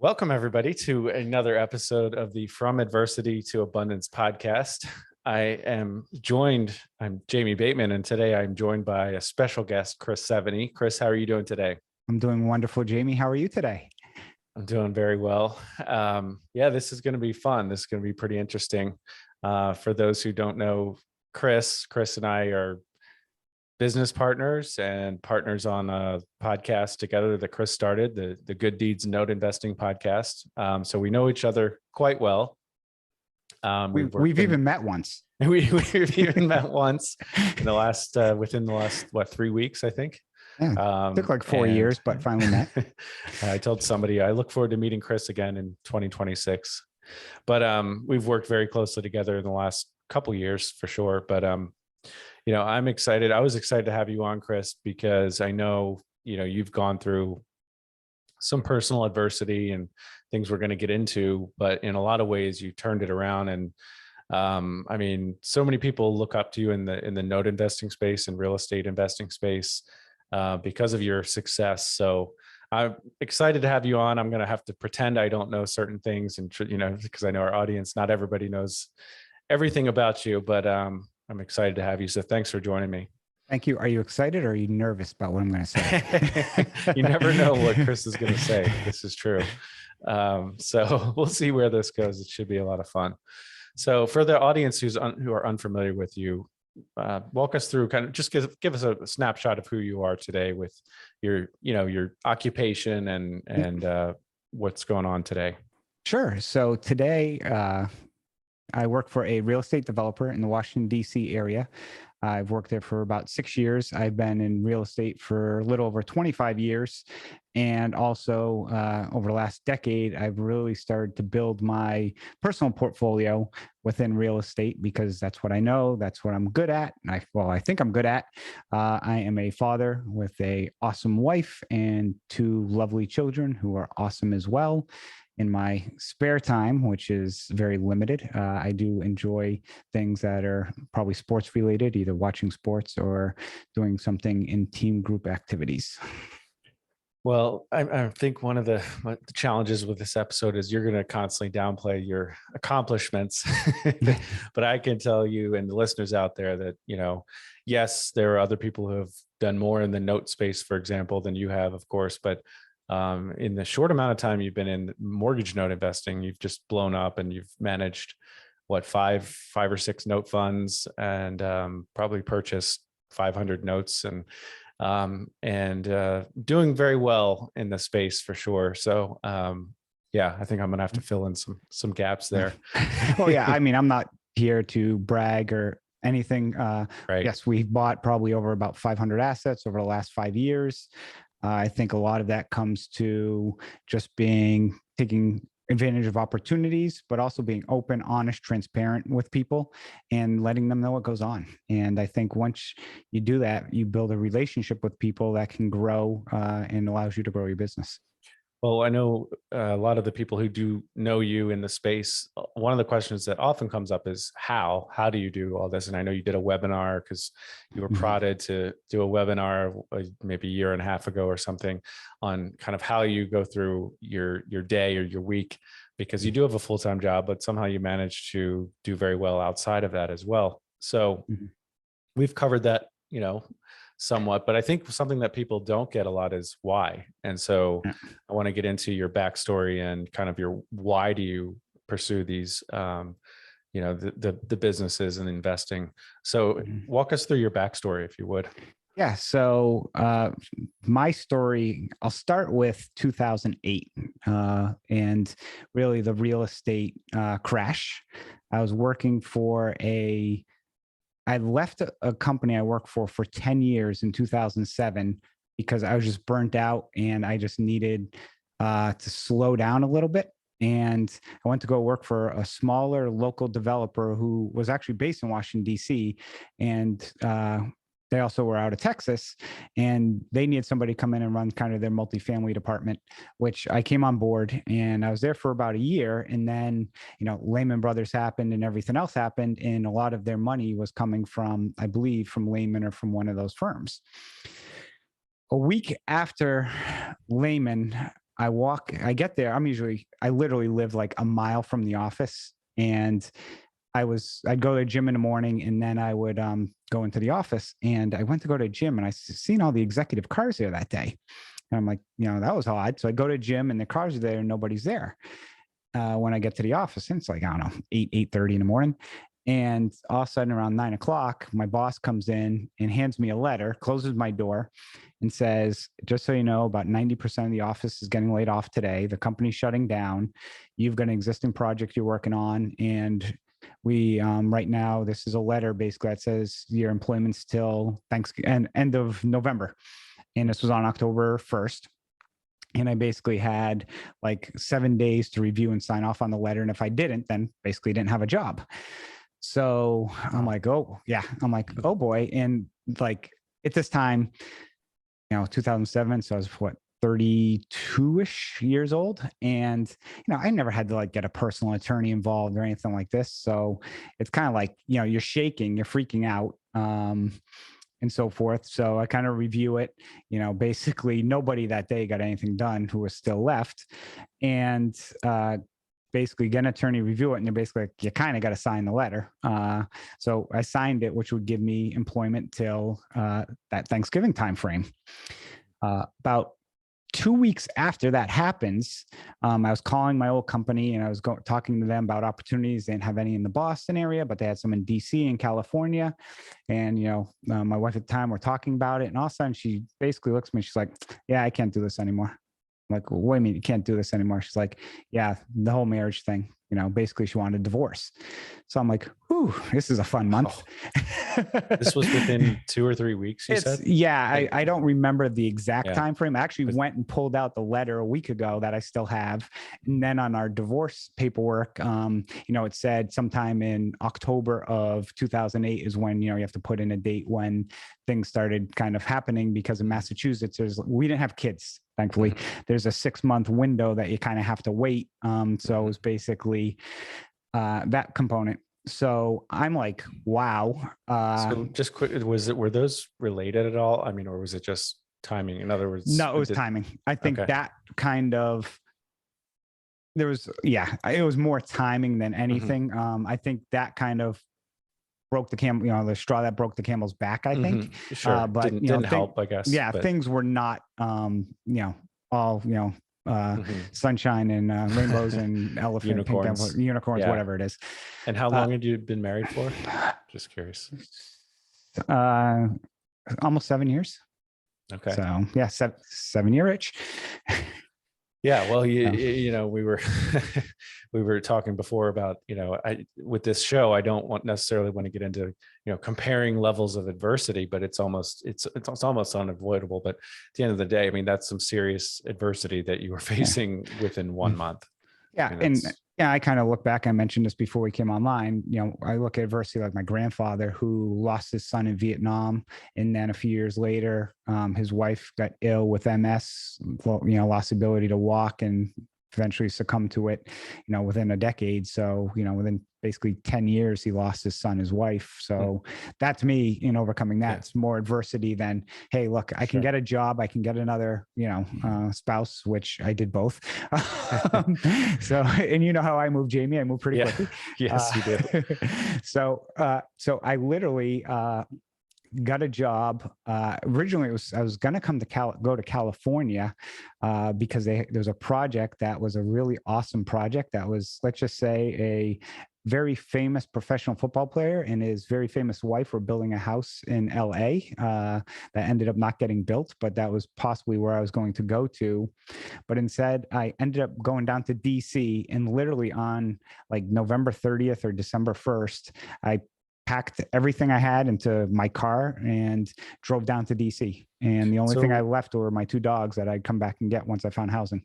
Welcome, everybody, to another episode of the From Adversity to Abundance podcast. I'm Jamie Bateman, and today I'm joined by a special guest, Chris Seveney. Chris, how are you doing today? I'm doing wonderful, Jamie. How are you today? I'm doing very well. This is going to be fun. This is going to be pretty interesting. For those who don't know, Chris and I are business partners and partners on a podcast together that Chris started, the Good Deeds Note Investing podcast. So we know each other quite well. We've even met once. We've even met once in the last within the last 3 weeks, I think. Yeah, took like 4 years, but finally met. I told somebody I look forward to meeting Chris again in 2026. But we've worked very closely together in the last couple years for sure. But I'm excited. I was excited to have you on, Chris, because I know, you've gone through some personal adversity and things we're going to get into, but in a lot of ways you turned it around. And so many people look up to you in the note investing space and real estate investing space because of your success. So I'm excited to have you on. I'm going to have to pretend I don't know certain things, and because I know our audience, not everybody knows everything about you, but I'm excited to have you. So thanks for joining me. Thank you. Are you excited or are you nervous about what I'm going to say? You never know what Chris is going to say. This is true. So we'll see where this goes. It should be a lot of fun. So for the audience who are unfamiliar with you, walk us through, kind of just give us a snapshot of who you are today with your occupation and what's going on today. Sure. So today, I work for a real estate developer in the Washington, D.C. area. I've worked there for about 6 years. I've been in real estate for a little over 25 years. And also over the last decade, I've really started to build my personal portfolio within real estate because that's what I know. That's what I'm good at. And I think I'm good at. I am a father with an awesome wife and 2 lovely children who are awesome as well. In my spare time, which is very limited, I do enjoy things that are probably sports related, either watching sports or doing something in team group activities. Well, I think one of the challenges with this episode is you're going to constantly downplay your accomplishments. But I can tell you and the listeners out there that, yes, there are other people who have done more in the note space, for example, than you have, of course. But in the short amount of time you've been in mortgage note investing, you've just blown up and you've managed five or six note funds and probably purchased 500 notes and doing very well in the space for sure. So I think I'm gonna have to fill in some gaps there. Oh yeah, I'm not here to brag or anything. Right. Yes, we've bought probably over about 500 assets over the last 5 years. I think a lot of that comes to just taking advantage of opportunities, but also being open, honest, transparent with people and letting them know what goes on. And I think once you do that, you build a relationship with people that can grow and allows you to grow your business. Well, I know a lot of the people who do know you in the space, one of the questions that often comes up is how do you do all this? And I know you did a webinar because you were prodded to do a webinar maybe a year and a half ago or something on kind of how you go through your day or your week, because you do have a full-time job, but somehow you manage to do very well outside of that as well. So we've covered that, somewhat, but I think something that people don't get a lot is why. And so I want to get into your backstory and kind of your why do you pursue these, the businesses and investing. So walk us through your backstory, if you would. Yeah. So my story, I'll start with 2008 and really the real estate crash. I was working for I left a company I worked for 10 years in 2007 because I was just burnt out and I just needed to slow down a little bit. And I went to go work for a smaller local developer who was actually based in Washington, D.C. And they also were out of Texas, and they needed somebody to come in and run kind of their multifamily department, which I came on board, and I was there for about a year. And then, Lehman Brothers happened and everything else happened. And a lot of their money was coming from, I believe, from Lehman or from one of those firms. A week after Lehman, I get there. I literally live like a mile from the office, and I'd go to the gym in the morning, and then I would go into the office, and I went to go to the gym, and I seen all the executive cars there that day. And I'm like, that was odd. So I go to the gym, and the cars are there and nobody's there. When I get to the office, and it's like, I don't know, 8:30 in the morning. And all of a sudden around 9 o'clock, my boss comes in and hands me a letter, closes my door, and says, just so you know, about 90% of the office is getting laid off today. The company's shutting down. You've got an existing project you're working on. And we, right now, this is a letter basically that says your employment's till Thanksgiving and end of November. And this was on October 1st. And I basically had like 7 days to review and sign off on the letter. And if I didn't, then basically didn't have a job. So I'm like, oh yeah, oh boy. And like at this time, 2007. So I was what, 32-ish years old. And, I never had to like get a personal attorney involved or anything like this. So it's kind of like, you're shaking, you're freaking out. And so forth. So I kind of review it, basically nobody that day got anything done who was still left. And basically get an attorney review it. And they're basically like, you kind of got to sign the letter. So I signed it, which would give me employment till that Thanksgiving timeframe. About 2 weeks after that happens, I was calling my old company and I was talking to them about opportunities. They didn't have any in the Boston area, but they had some in DC and California. And, my wife at the time, we're talking about it. And all of a sudden she basically looks at me. She's like, yeah, I can't do this anymore. I'm like, well, wait a minute, you can't do this anymore. She's like, yeah, the whole marriage thing, basically she wanted a divorce. So I'm like, ooh, this is a fun month. This was within 2 or 3 weeks, you said? Yeah, I don't remember the exact time frame. I actually But went and pulled out the letter a week ago that I still have. And then on our divorce paperwork, it said sometime in October of 2008 is when, you have to put in a date when things started kind of happening, because in Massachusetts, we didn't have kids. Thankfully, there's a 6-month window that you kind of have to wait. So it was basically that component. So I'm like, wow. So just quick, were those related at all? I mean, or was it just timing? In other words, no, it was timing. I think that kind of, it was more timing than anything. I think that kind of broke the camel, the straw that broke the camel's back, I think. Sure. But didn't help, I guess. Yeah, things were not, all, sunshine and rainbows and unicorns, whatever it is. And how long had you been married for? Just curious. Almost 7 years. Okay. So yeah, 7-year itch. Yeah, well, we were we were talking before about, with this show, I don't necessarily want to get into, comparing levels of adversity, but it's almost unavoidable. But at the end of the day, I mean, that's some serious adversity that you were facing within 1 month. Yeah, I kind of look back. I mentioned this before we came online. I look at adversity like my grandfather, who lost his son in Vietnam, and then a few years later, his wife got ill with MS. Lost the ability to walk, and eventually succumbed to it. Within a decade. So within basically 10 years, he lost his son, his wife. So that, to me, in overcoming that, it's more adversity than, hey, look, I can get a job, I can get another, spouse, which I did both. So, and how I moved, Jamie, I moved pretty quickly. Yes, you did. So I literally, got a job. Originally, I was going to come to go to California because there was a project that was a really awesome project that was, let's just say, a very famous professional football player and his very famous wife were building a house in LA that ended up not getting built, but that was possibly where I was going to go to. But instead, I ended up going down to DC, and literally on like November 30th or December 1st, I packed everything I had into my car and drove down to DC. And the only thing I left were my 2 dogs that I'd come back and get once I found housing.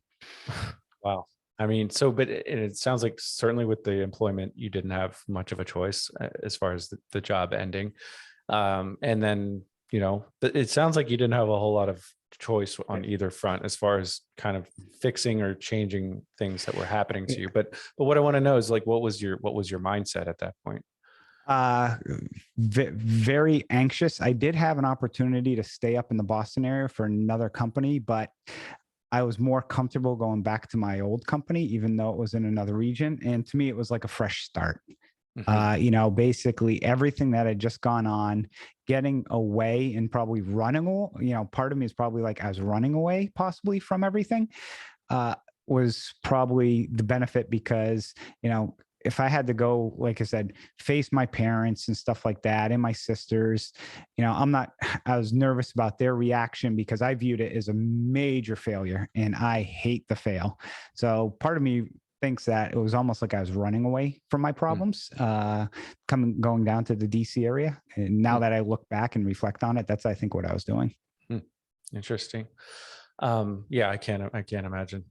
Wow. I mean, but it sounds like certainly with the employment, you didn't have much of a choice as far as the job ending. And then, it sounds like you didn't have a whole lot of choice on either front as far as kind of fixing or changing things that were happening to you. But what I want to know is, like, what was your mindset at that point? Very anxious. I did have an opportunity to stay up in the Boston area for another company, but I was more comfortable going back to my old company, even though it was in another region. And to me, it was like a fresh start. Hmm. Basically everything that had just gone on, getting away and probably running, part of me is probably like I was running away possibly from everything, uh, was probably the benefit because, if I had to go, like I said, face my parents and stuff like that and my sisters, I was nervous about their reaction because I viewed it as a major failure and I hate the fail. So part of me thinks that it was almost like I was running away from my problems, going down to the DC area. And now that I look back and reflect on it, that's, I think, what I was doing. Interesting. Yeah, I can't imagine.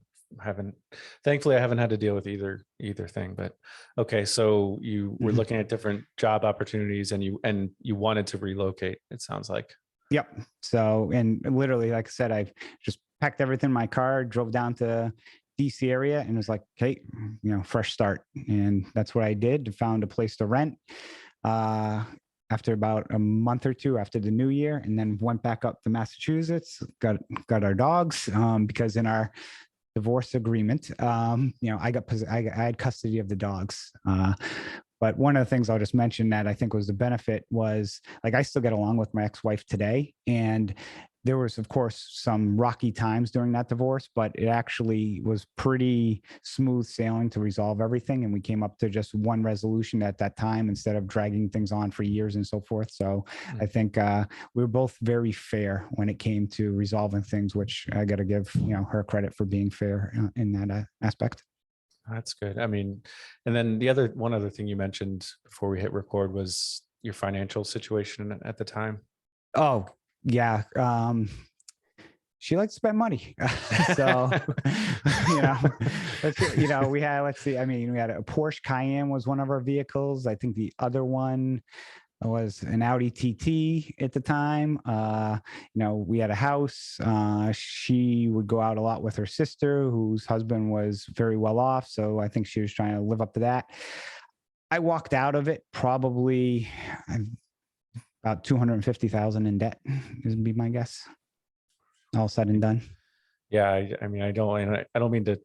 Thankfully I haven't had to deal with either thing, but okay. So you were Mhm. looking at different job opportunities and you wanted to relocate, it sounds like. Yep. So, and literally, like I said, I just packed everything in my car, drove down to DC area and was like, hey, fresh start. And that's what I did. Found a place to rent uh, after about a month or two after the new year, and then went back up to Massachusetts, got our dogs, because in our divorce agreement, I had custody of the dogs. But one of the things I'll just mention that I think was the benefit was, like, I still get along with my ex-wife today. And there was, of course, some rocky times during that divorce, but it actually was pretty smooth sailing to resolve everything. And we came up to just one resolution at that time instead of dragging things on for years and so forth. So I think we were both very fair when it came to resolving things, which I got to give, her credit for being fair in that aspect. That's good. I mean, and then one other thing you mentioned before we hit record was your financial situation at the time. Oh, yeah. She likes to spend money. So, you know, we had, let's see, I mean, we had a Porsche Cayenne was one of our vehicles. I think the other one was an Audi TT at the time. We had a house. She would go out a lot with her sister, whose husband was very well off. So I think she was trying to live up to that. I walked out of it probably about 250,000 in debt, would be my guess. All said and done. Yeah. I mean, I don't mean to,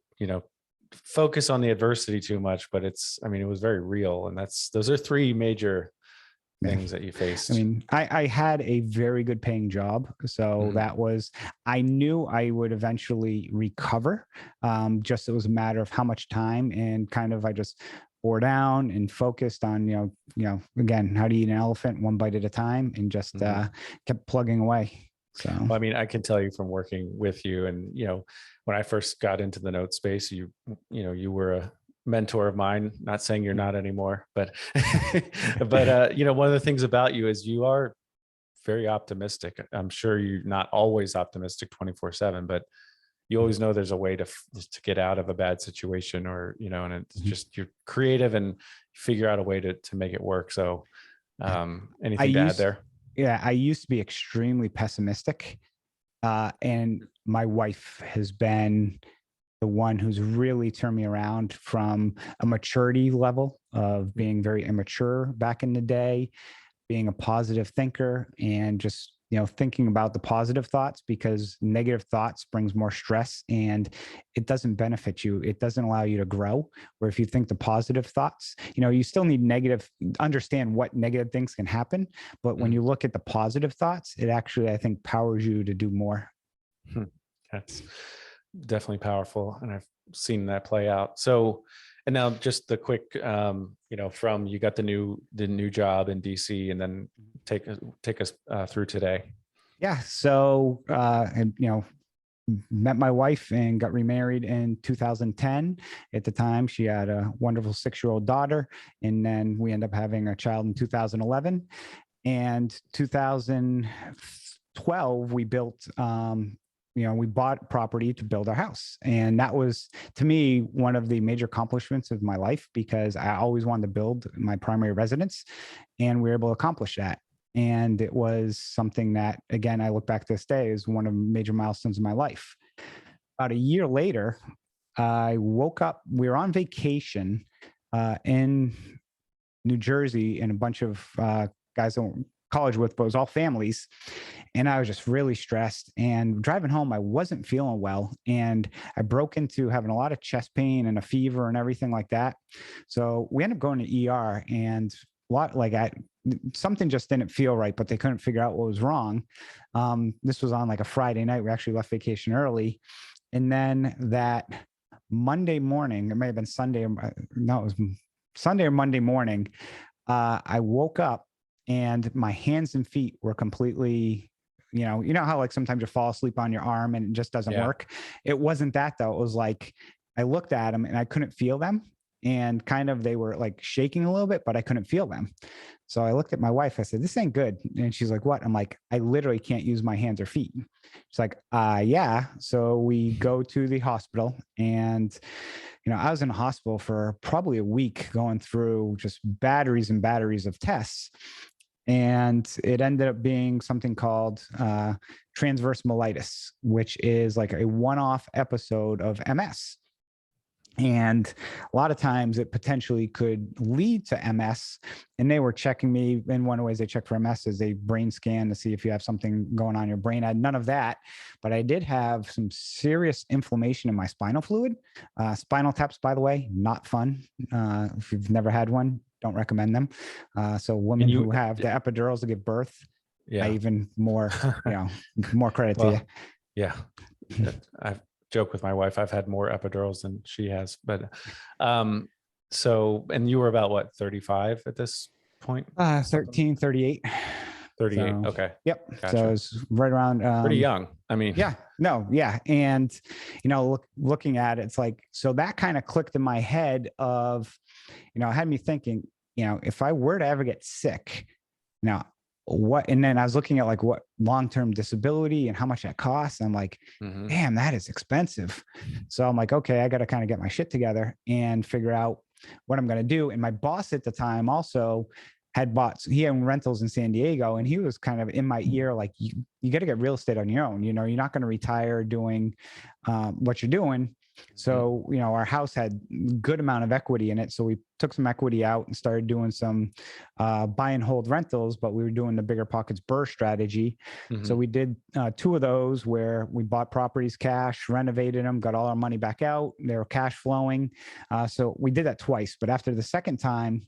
focus on the adversity too much, but I mean, it was very real. And those are three major Yeah. things that you faced. I mean, I had a very good paying job. So I knew I would eventually recover. Just it was a matter of how much time, and kind of I just bore down and focused on, again, how to eat an elephant one bite at a time, and just kept plugging away. So, well, I mean, I can tell you from working with you, and when I first got into the note space, you were a mentor of mine. Not saying you're not anymore, but one of the things about you is you are very optimistic. I'm sure you're not always optimistic 24/7, but you always know there's a way to get out of a bad situation, or and it's just you're creative and figure out a way to make it work. So, anything to add there? Yeah, I used to be extremely pessimistic. And my wife has been the one who's really turned me around from a maturity level of being very immature back in the day, being a positive thinker, and just thinking about the positive thoughts, because negative thoughts brings more stress and it doesn't benefit you. It doesn't allow you to grow. Where if you think the positive thoughts, you still need understand what negative things can happen, but when you look at the positive thoughts, it actually, I think, powers you to do more. That's definitely powerful, and I've seen that play out. So, and now just the quick, from you got the new job in DC, and then take us through today. Yeah. So, met my wife and got remarried in 2010. At the time, she had a wonderful 6-year-old daughter, and then we ended up having a child in 2011. And 2012, we built. We bought property to build our house. And that was, to me, one of the major accomplishments of my life, because I always wanted to build my primary residence, and we were able to accomplish that. And it was something that, again, I look back to this day as one of the major milestones of my life. About a year later, I woke up, we were on vacation in New Jersey, and a bunch of guys college with, but it was all families. And I was just really stressed. And driving home, I wasn't feeling well. And I broke into having a lot of chest pain and a fever and everything like that. So we ended up going to ER, and a lot like something just didn't feel right, but they couldn't figure out what was wrong. This was on like a Friday night. We actually left vacation early. And then that Monday morning, it may have been Sunday. No, it was Sunday or Monday morning. I woke up and my hands and feet were completely, you know how like sometimes you fall asleep on your arm and it just doesn't work. It wasn't that though. It was like, I looked at them and I couldn't feel them, and kind of, they were like shaking a little bit, but I couldn't feel them. So I looked at my wife, I said, this ain't good. And she's like, what? I'm like, I literally can't use my hands or feet. She's like, yeah. So we go to the hospital, and I was in the hospital for probably a week going through just batteries and batteries of tests. And it ended up being something called transverse myelitis, which is like a one-off episode of MS. And a lot of times it potentially could lead to MS. And they were checking me. And one of the ways they check for MS is a brain scan to see if you have something going on in your brain. I had none of that, but I did have some serious inflammation in my spinal fluid. Spinal taps, by the way, not fun. If you've never had one, don't recommend them. So women who have the epidurals to give birth, I even more, more credit to you. Yeah. I've joke with my wife, I've had more epidurals than she has, but so, and you were about what, 35 at this point? 13, 38. 38. So, okay. Yep. Gotcha. So it's right around pretty young. I mean, yeah. And looking at it, it's like, so that kind of clicked in my head of, it had me thinking, if I were to ever get sick, what, and then I was looking at like what long-term disability and how much that costs. I'm like, damn, that is expensive. So I'm like, okay, I got to kind of get my shit together and figure out what I'm going to do. And my boss at the time also had he had rentals in San Diego, and he was kind of in my ear, like, you got to get real estate on your own. You're not going to retire doing what you're doing. So, our house had a good amount of equity in it. So we took some equity out and started doing some buy and hold rentals, but we were doing the bigger pockets BRRRR strategy. So we did 2 of those where we bought properties cash, renovated them, got all our money back out. They were cash flowing. So we did that twice. But after the second time,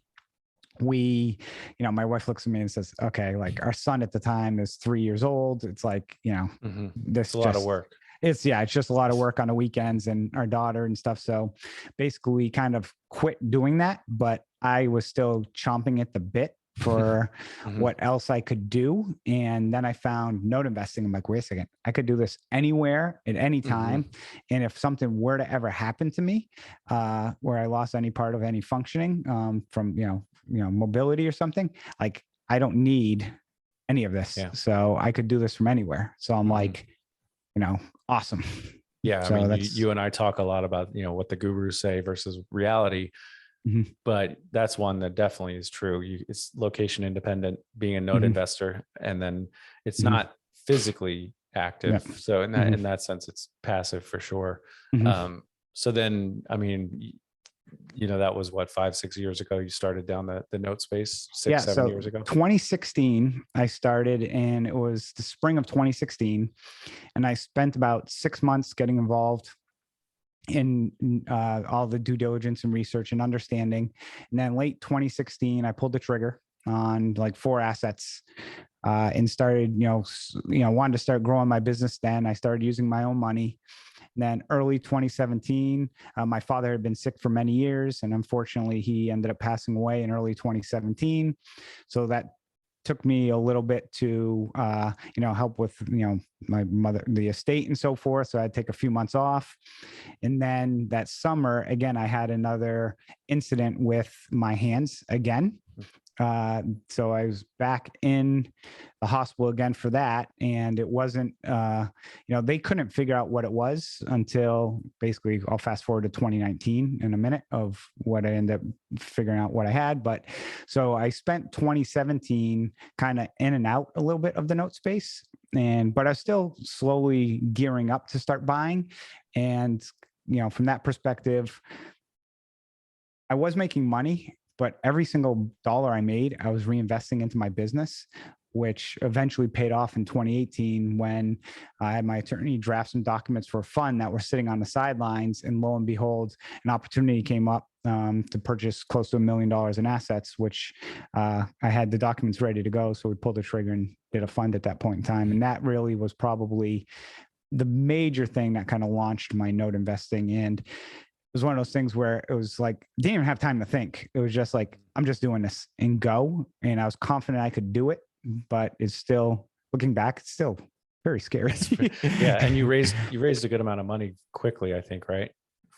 my wife looks at me and says, okay, like our son at the time is 3 years old. It's like, this it's a lot of work. It's just a lot of work on the weekends and our daughter and stuff. So basically we kind of quit doing that, but I was still chomping at the bit for what else I could do. And then I found note investing. I'm like, wait a second, I could do this anywhere at any time. And if something were to ever happen to me, where I lost any part of any functioning from, mobility or something, like I don't need any of this. So I could do this from anywhere. So I'm like, awesome. Yeah. So I mean, you and I talk a lot about, what the gurus say versus reality, but that's one that definitely is true. It's location independent, being a note investor, and then it's not physically active. So in that sense, it's passive for sure. So then, I mean, that was what, 5-6 years ago, you started down the note space, 6-7 years ago. 2016, I started, and it was the spring of 2016. And I spent about 6 months getting involved in all the due diligence and research and understanding. And then late 2016, I pulled the trigger on like 4 assets and started, wanted to start growing my business. Then I started using my own money. And then early 2017, my father had been sick for many years, and unfortunately he ended up passing away in early 2017. So that took me a little bit to, help with, my mother, the estate and so forth. So I'd take a few months off. And then that summer, again, I had another incident with my hands again. So I was back in the hospital again for that. And it wasn't, they couldn't figure out what it was until basically, I'll fast forward to 2019 in a minute of what I ended up figuring out what I had. But so I spent 2017 kind of in and out a little bit of the note space, but I was still slowly gearing up to start buying. And, from that perspective, I was making money, but every single dollar I made, I was reinvesting into my business. which eventually paid off in 2018 when I had my attorney draft some documents for a fund that were sitting on the sidelines. And lo and behold, an opportunity came up to purchase close to $1 million in assets, which I had the documents ready to go. So we pulled the trigger and did a fund at that point in time. And that really was probably the major thing that kind of launched my note investing. And it was one of those things where it was like, didn't even have time to think. It was just like, I'm just doing this and go. And I was confident I could do it, but it's still, looking back, it's still very scary. Yeah. And you raised a good amount of money quickly, I think, right?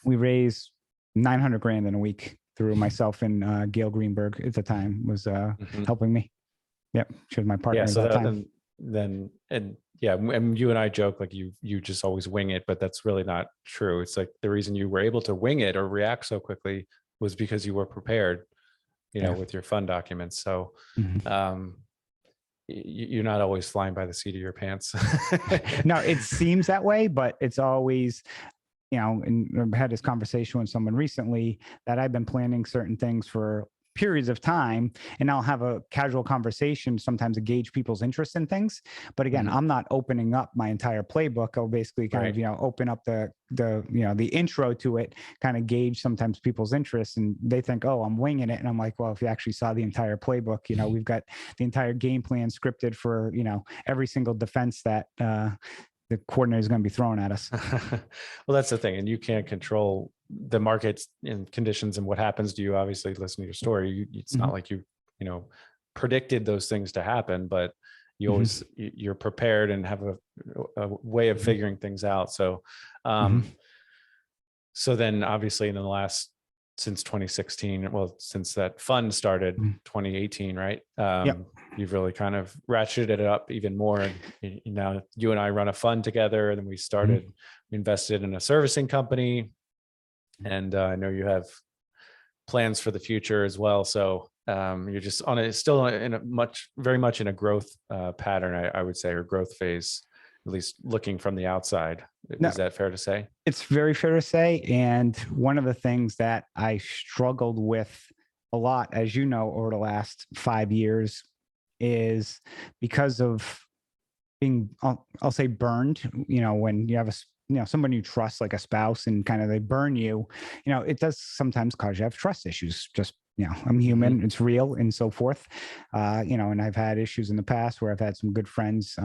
We raised 900 grand in a week through myself and Gail Greenberg at the time was helping me. Yep. She was my partner at that time. And you and I joke like you just always wing it, but that's really not true. It's like the reason you were able to wing it or react so quickly was because you were prepared, with your fund documents. So you're not always flying by the seat of your pants. No, it seems that way, but it's always, and I had this conversation with someone recently that I've been planning certain things for periods of time, and I'll have a casual conversation sometimes to gauge people's interest in things. But again, I'm not opening up my entire playbook. I'll basically kind of, open up the intro to it, kind of gauge sometimes people's interests, and they think, oh, I'm winging it. And I'm like, well, if you actually saw the entire playbook, we've got the entire game plan scripted for, every single defense that, the coordinator is going to be throwing at us. Well, that's the thing. And you can't control the markets and conditions and what happens to you. Obviously, listen to your story. It's not like you predicted those things to happen, but you always, you're prepared and have a way of figuring things out. So, so then obviously in the last, since 2016, well, since that fund started 2018, right? You've really kind of ratcheted it up even more. And now you and I run a fund together, and then we invested in a servicing company. And I know you have plans for the future as well. So you're just very much in a growth pattern, I would say, or growth phase, at least looking from the outside. Is that fair to say? It's very fair to say. And one of the things that I struggled with a lot, as you know, over the last 5 years is because of being, I'll say burned, when you have somebody you trust, like a spouse, and kind of they burn you, it does sometimes cause you to have trust issues. Just, I'm human, it's real, and so forth. And I've had issues in the past where I've had some good friends,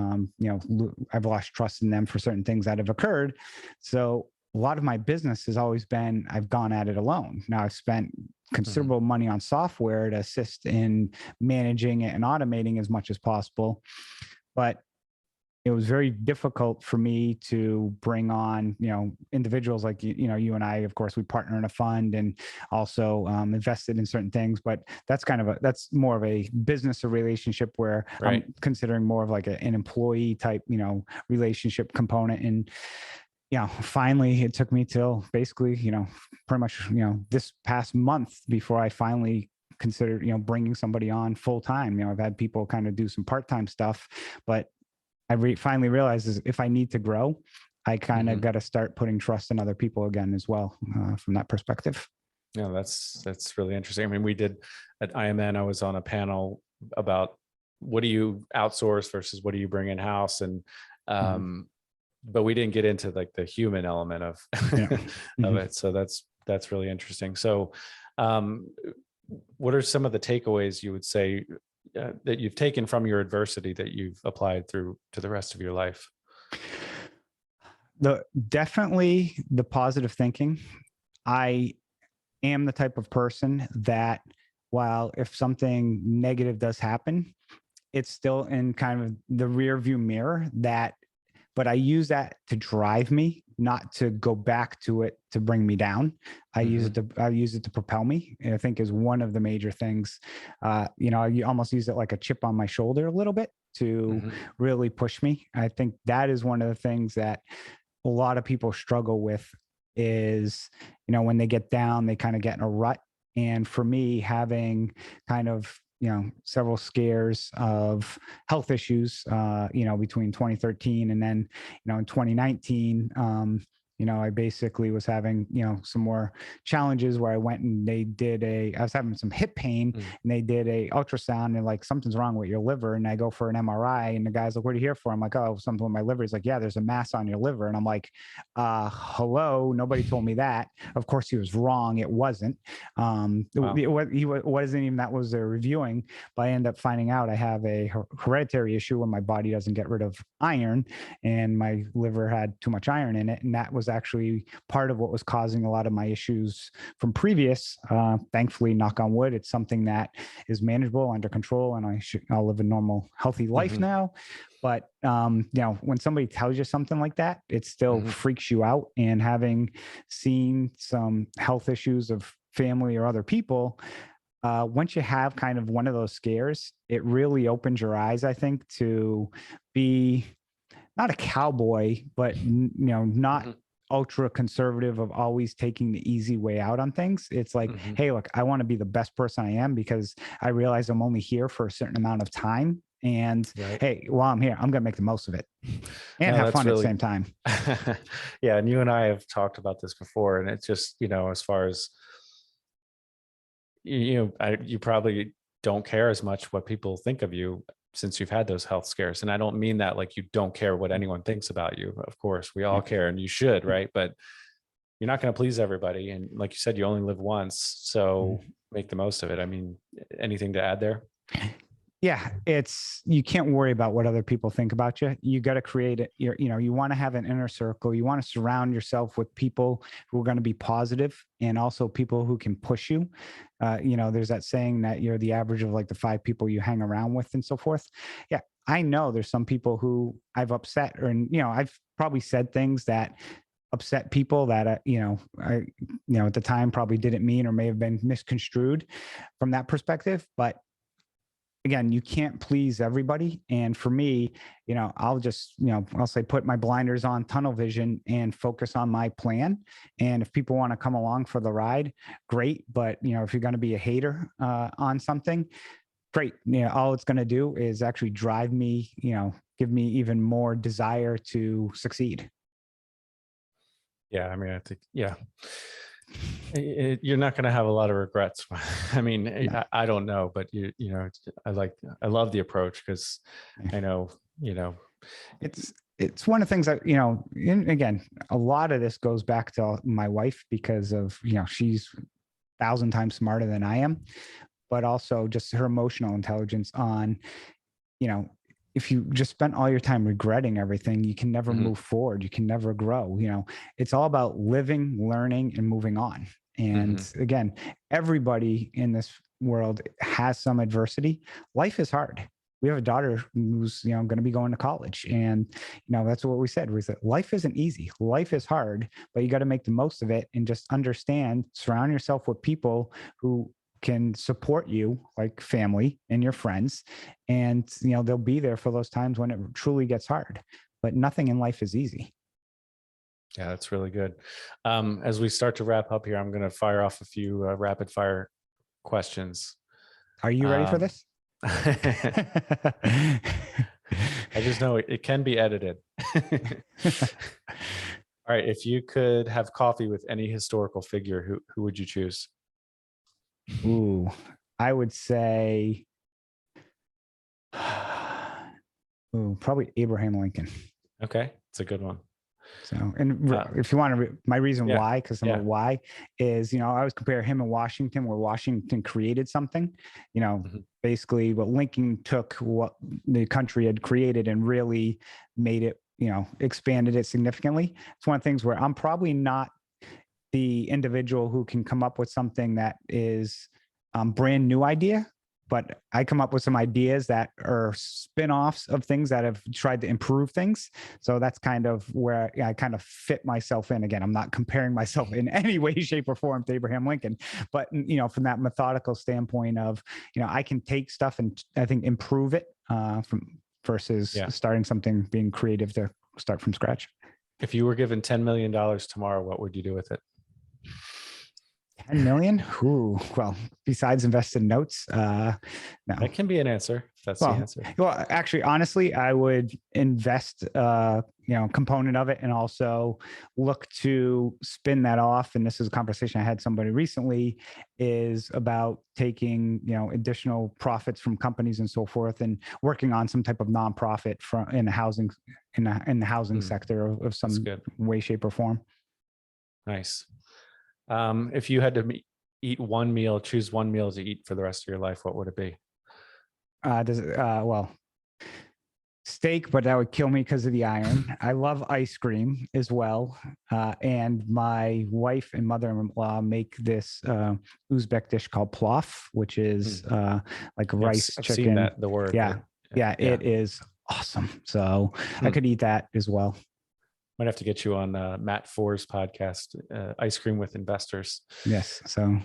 I've lost trust in them for certain things that have occurred. So a lot of my business has always been, I've gone at it alone. Now I've spent considerable money on software to assist in managing it and automating as much as possible. But it was very difficult for me to bring on, individuals like, you and I, of course, we partner in a fund and also invested in certain things, but that's that's more of a business or relationship where I'm considering more of like an employee type, relationship component. And, finally it took me till basically, pretty much, this past month before I finally considered, bringing somebody on full time. I've had people kind of do some part-time stuff, but I finally realized is if I need to grow, I kind of got to start putting trust in other people again as well, from that perspective. Yeah, that's really interesting. I mean, we did at IMN, I was on a panel about what do you outsource versus what do you bring in house, and but we didn't get into like the human element of of it. So that's really interesting. So, what are some of the takeaways you would say that you've taken from your adversity that you've applied through to the rest of your life? Definitely the positive thinking. I am the type of person that while if something negative does happen, it's still in kind of the rear view mirror but I use that to drive me, not to go back to it to bring me down. I use it to propel me. And I think is one of the major things. You almost use it like a chip on my shoulder a little bit to really push me. I think that is one of the things that a lot of people struggle with is, when they get down, they kind of get in a rut. And for me, having kind of several scares of health issues, between 2013 and then, in 2019, I basically was having, some more challenges where I went and I was having some hip pain and they did a ultrasound and like, something's wrong with your liver. And I go for an MRI and the guy's like, what are you here for? I'm like, oh, something with my liver. He's like, yeah, there's a mass on your liver. And I'm like, hello, nobody told me that. Of course he was wrong. It wasn't. Wow. It wasn't even that was they're reviewing, but I end up finding out I have a hereditary issue where my body doesn't get rid of iron, and my liver had too much iron in it, and that was actually part of what was causing a lot of my issues from previous. Thankfully, knock on wood, it's something that is manageable, under control, and I'll live a normal, healthy life now. But when somebody tells you something like that, it still freaks you out. And having seen some health issues of family or other people, once you have kind of one of those scares, it really opens your eyes, I think, to be not a cowboy, but not ultra conservative of always taking the easy way out on things. It's like, hey, look, I want to be the best person I am because I realize I'm only here for a certain amount of time. And hey, while I'm here, I'm going to make the most of it and have fun at the same time. Yeah. And you and I have talked about this before, and it's just, as far as, you probably don't care as much what people think of you since you've had those health scares. And I don't mean that like you don't care what anyone thinks about you. Of course, we all care, and you should, right? But you're not going to please everybody. And like you said, you only live once, so make the most of it. I mean, anything to add there? Yeah, you can't worry about what other people think about you. You got to create it. You want to have an inner circle. You want to surround yourself with people who are going to be positive, and also people who can push you. There's that saying that you're the average of like the 5 people you hang around with and so forth. Yeah, I know there's some people who I've upset, or, I've probably said things that upset people that, at the time probably didn't mean, or may have been misconstrued from that perspective. But again, you can't please everybody. And for me, I'll just, I'll say put my blinders on, tunnel vision, and focus on my plan. And if people want to come along for the ride, great. But, if you're going to be a hater on something, great. All it's going to do is actually drive me, give me even more desire to succeed. Yeah. I mean, I think, you're not going to have a lot of regrets. I mean, no. I don't know, but I love the approach, because I know, it's one of the things that, and again, a lot of this goes back to my wife, because of, she's 1,000 times smarter than I am, but also just her emotional intelligence on, if you just spent all your time regretting everything, you can never move forward. You can never grow. It's all about living, learning, and moving on. And again, everybody in this world has some adversity. Life is hard. We have a daughter who's, going to be going to college. And, that's what we said. We said, life isn't easy. Life is hard, but you got to make the most of it, and just understand, surround yourself with people who can support you, like family and your friends. And, they'll be there for those times when it truly gets hard, but nothing in life is easy. Yeah, that's really good. As we start to wrap up here, I'm going to fire off a few rapid fire questions. Are you ready for this? I just know it can be edited. All right. If you could have coffee with any historical figure, who would you choose? Ooh, I would say, probably Abraham Lincoln. Okay, it's a good one. So, and if you want to, my reason why, because why is, I always compare him and Washington, where Washington created something, basically what Lincoln took what the country had created and really made it, expanded it significantly. It's one of the things where I'm probably not the individual who can come up with something that is brand new idea, but I come up with some ideas that are spin-offs of things that have tried to improve things. So that's kind of where I kind of fit myself in. Again, I'm not comparing myself in any way, shape, or form to Abraham Lincoln, but from that methodical standpoint of, I can take stuff and I think improve it versus starting something, being creative to start from scratch. If you were given $10 million tomorrow, what would you do with it? 10 million? Ooh, well, besides invest in notes, no. That can be an answer. if that's the answer. Well, actually, honestly, I would invest, component of it, and also look to spin that off. And this is a conversation I had somebody recently, is about taking, additional profits from companies and so forth, and working on some type of nonprofit in the housing, in the housing sector of some way, shape, or form. Nice. If you had to eat one meal, choose one meal to eat for the rest of your life, what would it be? Steak, but that would kill me because of the iron. I love ice cream as well. And my wife and mother-in-law make this Uzbek dish called plaf, which is like rice, I've chicken. seen that, the word. Yeah, it is awesome. So I could eat that as well. Might have to get you on Matt Four's podcast, Ice Cream with Investors. Yes. So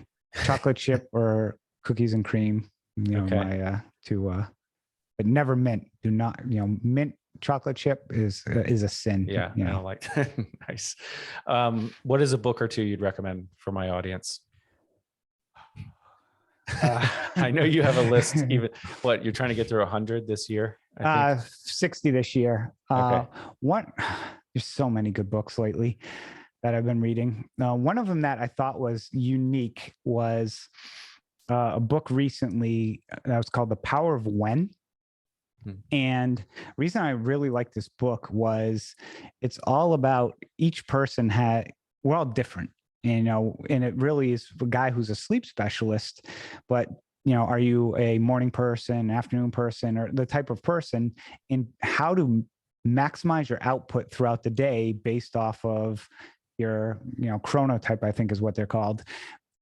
chocolate chip or cookies and cream, my but never mint. Do not, mint chocolate chip is a sin. Yeah, I don't like that. Nice. What is a book or two you'd recommend for my audience? I know you have a list. Even what you're trying to get through 100 this year? 60 this year. Okay. There's so many good books lately that I've been reading. One of them that I thought was unique was a book recently that was called The Power of When. And the reason I really like this book was it's all about each person we're all different, and it really is a guy who's a sleep specialist, but are you a morning person, afternoon person, or the type of person, and how to maximize your output throughout the day based off of your, chronotype, I think is what they're called.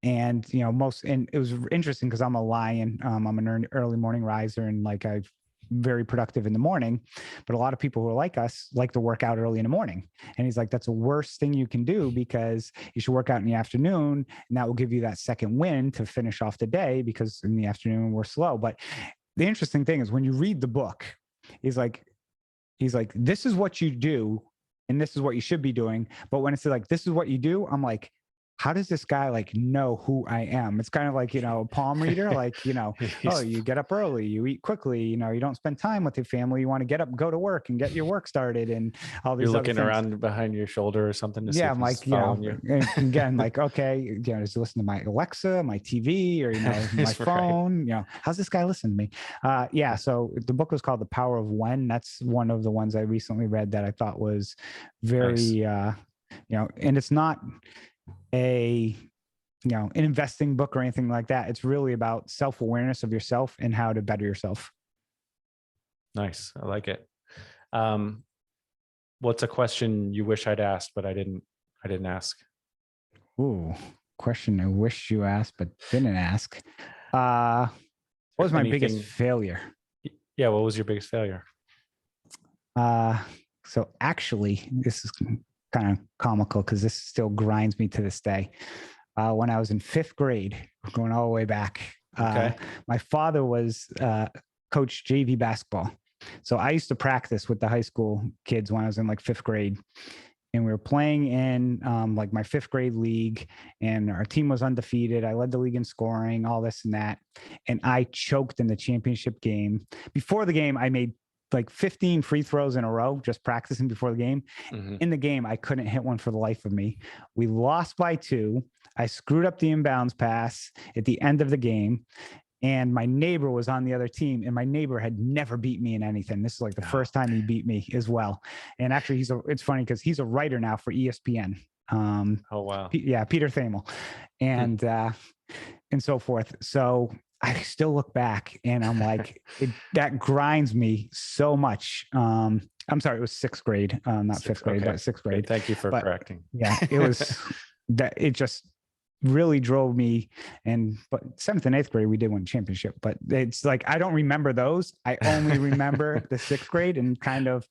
And, and it was interesting because I'm a lion. I'm an early morning riser, and very productive in the morning, but a lot of people who are like us like to work out early in the morning. And he's like, that's the worst thing you can do, because you should work out in the afternoon, and that will give you that second win to finish off the day, because in the afternoon we're slow. But the interesting thing is when you read the book, he's like, this is what you do, and this is what you should be doing. But when it's like, this is what you do, I'm like, how does this guy know who I am? It's kind of like, a palm reader, oh, you get up early, you eat quickly, you don't spend time with your family. You want to get up, go to work and get your work started, and all these. You're looking around behind your shoulder or something to see if he's following you. Again, okay, just listen to my Alexa, my TV, or, my phone, how's this guy listening to me? So the book was called The Power of When. That's one of the ones I recently read that I thought was very, nice. And it's not an investing book or anything like that. It's really about self-awareness of yourself and how to better yourself. Nice. I like it. What's a question you wish I'd asked, but I didn't ask? Ooh, question I wish you asked, but didn't ask. What was my biggest failure? Yeah. What was your biggest failure? So actually, this is kind of comical because this still grinds me to this day. When I was in 5th grade, going all the way back, my father was coach JV basketball. So I used to practice with the high school kids when I was in 5th grade. And we were playing in my 5th grade league, and our team was undefeated. I led the league in scoring, all this and that. And I choked in the championship game. Before the game, I made 15 free throws in a row, just practicing before the game. Mm-hmm. In the game, I couldn't hit one for the life of me. We lost by 2. I screwed up the inbounds pass at the end of the game. And my neighbor was on the other team, and my neighbor had never beat me in anything. This is the first time he beat me as well. And actually it's funny because he's a writer now for ESPN. Oh, wow. Peter Thamel and so forth. So I still look back and I'm like, that grinds me so much. I'm sorry, it was 6th grade, not 5th grade, but 6th grade. Okay, thank you for correcting. Yeah, it was that it just really drove me. But 7th and 8th grade, we did win championship, but it's I don't remember those. I only remember the 6th grade, and kind of,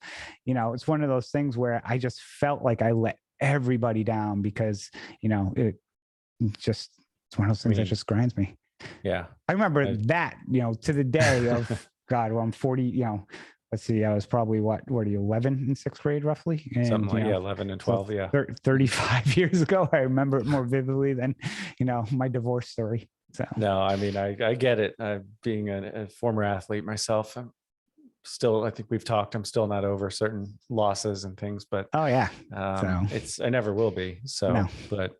it's one of those things where I just felt like I let everybody down because, it's one of those things that just grinds me. Yeah. I remember that, to the day of God, well, I'm 40, let's see, I was probably what are you, 11 in 6th grade roughly? And, something like 11 and 12. So 35 years ago. I remember it more vividly than, my divorce story. So No, I mean, I get it. Being a former athlete myself, I'm still, I think we've talked, I'm still not over certain losses and things, but oh yeah. So I never will be. So, no. but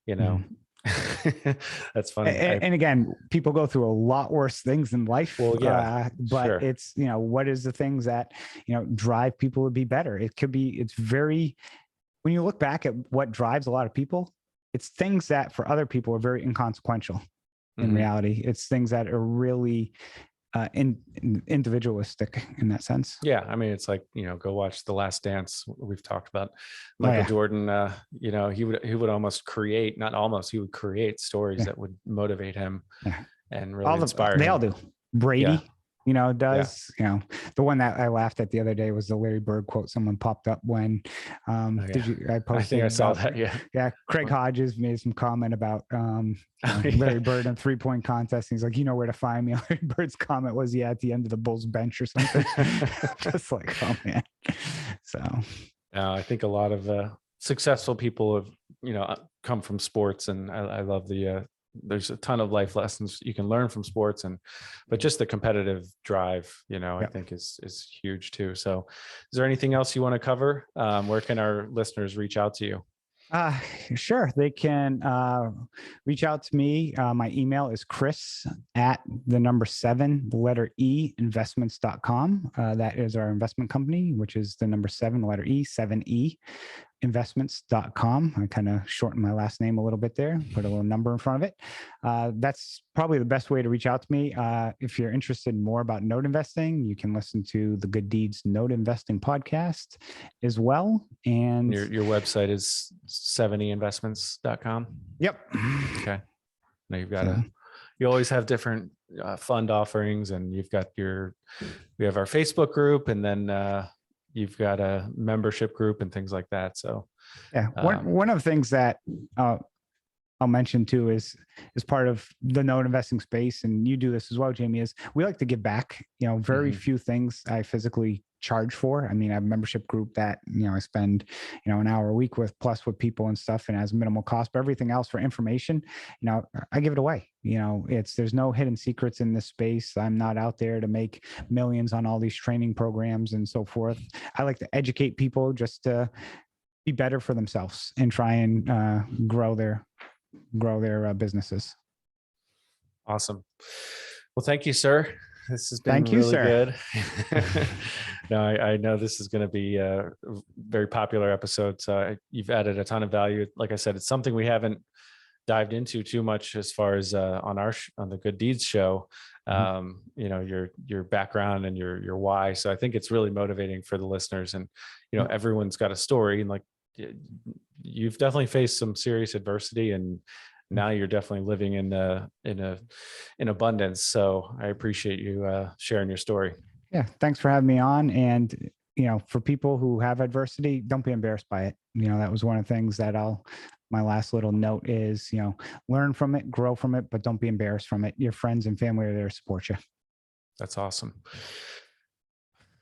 you know, Mhm. that's funny. And again, people go through a lot worse things in life. Well, yeah, But sure. it's, what is the things that, drive people to be better? It's very, when you look back at what drives a lot of people, it's things that for other people are very inconsequential. In Mhm. reality, it's things that are really individualistic in that sense. Yeah, I mean, it's like, go watch The Last Dance. We've talked about Oh Michael yeah. Jordan. He would almost create, not almost, he would create stories Yeah. that would motivate him Yeah. and really inspire They all him. do. Yeah, Brady, yeah. does, the one that I laughed at the other day was the Larry Bird quote. Someone popped up when, Oh, yeah. I I think posted I saw about, that. Yeah. yeah, Craig Hodges made some comment about, Oh, Larry yeah. Bird and 3-point contest. He's like, where to find me. Larry Bird's comment was, yeah, at the end of the Bulls bench or something. Just like, oh man. So, I think a lot of successful people have, come from sports, and I love there's a ton of life lessons you can learn from sports, but just the competitive drive, I yeah. think is huge too. So, is there anything else you want to cover? Where can our listeners reach out to you? Sure. They can reach out to me. My email is Chris at the number 7, the letter E, investments.com. That is our investment company, which is the number 7, the letter E, 7E, investments.com. I kind of shortened my last name a little bit there, put a little number in front of it. That's probably the best way to reach out to me. If you're interested in more about note investing, you can listen to the Good Deeds Note Investing podcast as well. And Your website is seveneyinvestments.com. yep. Okay. Now So, you always have different fund offerings, and we have our Facebook group, and then you've got a membership group and things like that. So yeah, one of the things that I'll mention too is part of the note investing space, and you do this as well, Jamie, is we like to give back. Very few things I physically charge for. I mean, I have a membership group that, I spend, an hour a week with, plus with people and stuff, and has minimal cost, but everything else for information, I give it away. There's no hidden secrets in this space. I'm not out there to make millions on all these training programs and so forth. I like to educate people just to be better for themselves and try and grow their businesses. Awesome. Well, thank you, sir. This has been Thank you, really sir. good. No, I know this is going to be a very popular episode. So you've added a ton of value. Like I said, it's something we haven't dived into too much as far as on the Good Deeds show. Your background and your why. So I think it's really motivating for the listeners. And everyone's got a story, and like you've definitely faced some serious adversity, and now you're definitely living in abundance. So I appreciate you sharing your story. Yeah, thanks for having me on. And for people who have adversity, don't be embarrassed by it. That was one of the things that my last little note is, learn from it, grow from it, but don't be embarrassed from it. Your friends and family are there to support you. That's awesome.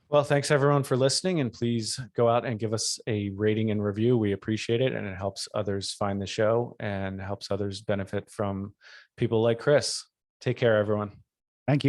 Well, thanks everyone for listening, and please go out and give us a rating and review. We appreciate it, and it helps others find the show and helps others benefit from people like Chris. Take care, everyone. Thank you.